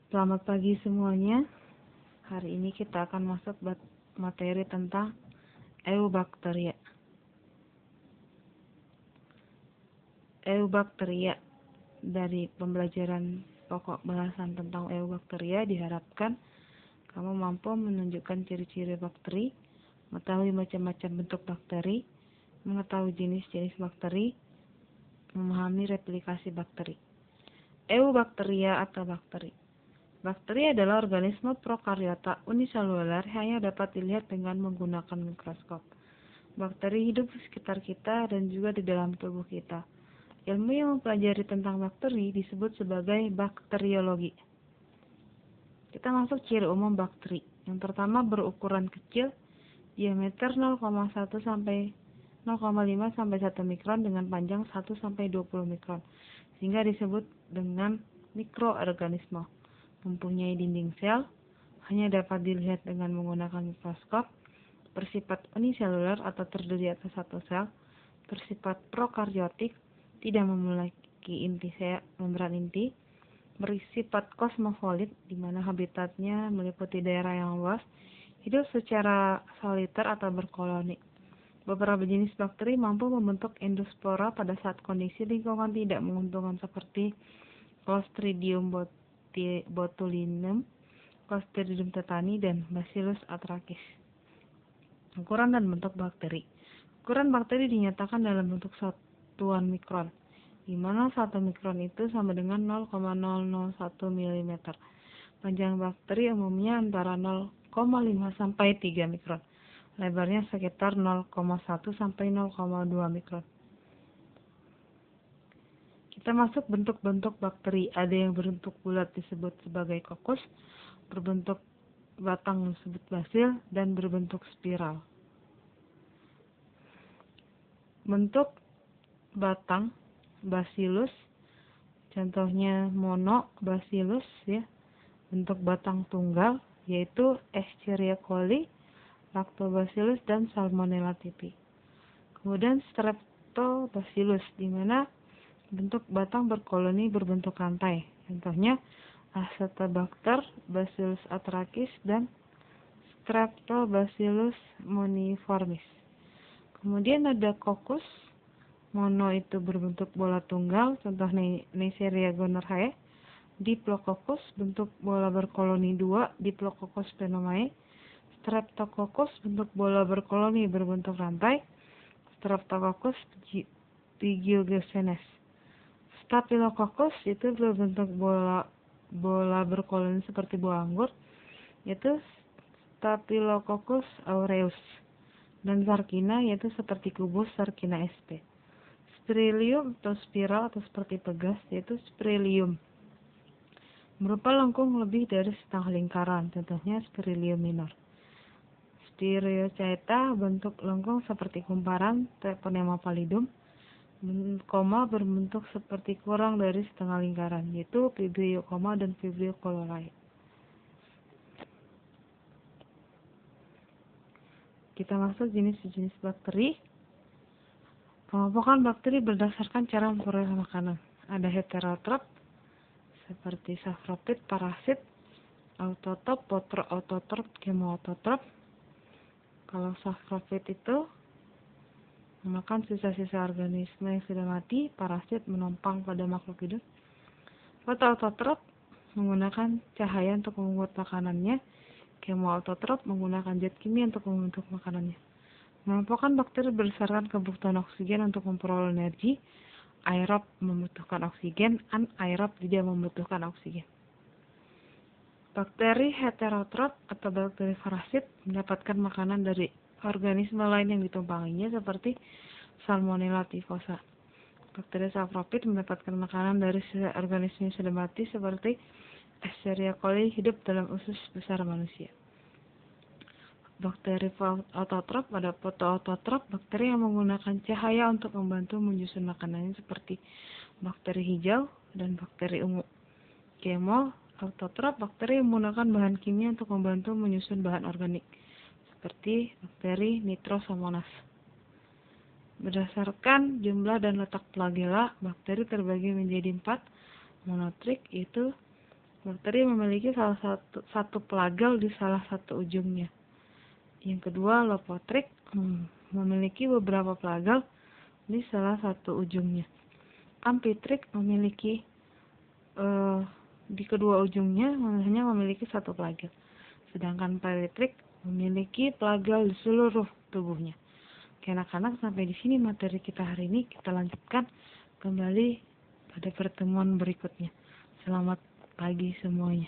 Selamat pagi semuanya. Hari ini kita akan masuk materi tentang Eubacteria. Eubacteria. Dari pembelajaran pokok bahasan tentang Eubacteria diharapkan kamu mampu menunjukkan ciri-ciri bakteri, mengetahui macam-macam bentuk bakteri, mengetahui jenis-jenis bakteri, memahami replikasi bakteri. Eubacteria atau bakteri. Bakteri adalah organisme prokariota uniseluler yang dapat dilihat dengan menggunakan mikroskop. Bakteri hidup di sekitar kita dan juga di dalam tubuh kita. Ilmu yang mempelajari tentang bakteri disebut sebagai bakteriologi. Kita masuk ciri umum bakteri. Yang pertama berukuran kecil, diameter 0,1 sampai 0,5 sampai 1 mikron dengan panjang 1 sampai 20 mikron, sehingga disebut dengan mikroorganisme. Mempunyai dinding sel, hanya dapat dilihat dengan menggunakan mikroskop, bersifat uniseluler atau terdiri atas satu sel, bersifat prokaryotik, tidak memiliki inti membran inti, bersifat kosmopolit, di mana habitatnya meliputi daerah yang luas, hidup secara soliter atau berkoloni. Beberapa jenis bakteri mampu membentuk endospora pada saat kondisi lingkungan tidak menguntungkan seperti Clostridium botulinum, Clostridium tetani, dan Bacillus anthracis. Ukuran dan bentuk bakteri. Ukuran bakteri dinyatakan dalam bentuk satuan mikron, di mana 1 mikron itu sama dengan 0,001 mm. Panjang bakteri umumnya antara 0,5 sampai 3 mikron. Lebarnya sekitar 0,1 sampai 0,2 mikron. Kita masuk bentuk-bentuk bakteri. Ada yang berbentuk bulat disebut sebagai kokus, berbentuk batang disebut basil, dan berbentuk spiral. Bentuk batang Bacillus, contohnya monobacillus ya. Bentuk batang tunggal yaitu Escherichia coli, Lactobacillus, dan Salmonella typhi. Kemudian Streptobacillus, di mana bentuk batang berkoloni berbentuk rantai. Contohnya Acetobacter, Bacillus anthracis, dan Streptobacillus moniformis. Kemudian ada kokus. Mono itu berbentuk bola tunggal, contoh Neisseria gonorrhoeae. Diplococcus, bentuk bola berkoloni 2, Diplococcus pneumoniae. Streptococcus, bentuk bola berkoloni berbentuk rantai, Streptococcus pyogenes. Staphylococcus itu berbentuk bola berkoloni seperti buah anggur, yaitu Staphylococcus aureus. Dan Sarkina yaitu seperti kubus Sarkina sp. Spirillum atau spiral atau seperti pegas yaitu Spirillum. Berupa lengkung lebih dari setengah lingkaran, contohnya Spirillum minor. Spiriochaeta bentuk lengkung seperti kumparan Treponema pallidum, berbentuk seperti kurang dari setengah lingkaran, yaitu Vibrio dan Vibrio chloride. Kita masuk jenis-jenis bakteri. Pengelompokan bakteri berdasarkan cara memperoleh makanan. Ada heterotrop seperti sapropit, parasit, autotrop, protoautotrop, chemoautotrop. Kalau sapropit itu memakan sisa-sisa organisme yang sudah mati, parasit menumpang pada makhluk hidup. Protoautotrop menggunakan cahaya untuk membuat makanannya, chemoautotrop menggunakan zat kimia untuk membentuk makanannya. Mengelompokkan bakteri berdasarkan kebutuhan oksigen untuk memperoleh energi. Aerob membutuhkan oksigen, anaerob tidak membutuhkan oksigen. Bakteri heterotrop atau bakteri parasit mendapatkan makanan dari organisme lain yang ditumpanginya seperti Salmonella typhosa. Bakteri sapropit mendapatkan makanan dari organisme yang sudah mati seperti Escherichia coli, hidup dalam usus besar manusia. Bakteri autotrop, ada protoautotrop, bakteri yang menggunakan cahaya untuk membantu menyusun makanannya seperti bakteri hijau dan bakteri ungu. Chemoautotrop, bakteri yang menggunakan bahan kimia untuk membantu menyusun bahan organik seperti bakteri Nitrosomonas. Berdasarkan jumlah dan letak flagela, bakteri terbagi menjadi 4 monotrik, yaitu bakteri memiliki satu pelagal di salah satu ujungnya. Yang kedua, Lopotrik memiliki beberapa pelagal di salah satu ujungnya. Amphitrite memiliki di kedua ujungnya hanya memiliki satu pelagal. Sedangkan Pyrethrit memiliki pelagal di seluruh tubuhnya. Oke, anak-anak, sampai di sini materi kita hari ini. Kita lanjutkan kembali pada pertemuan berikutnya. Selamat pagi semuanya.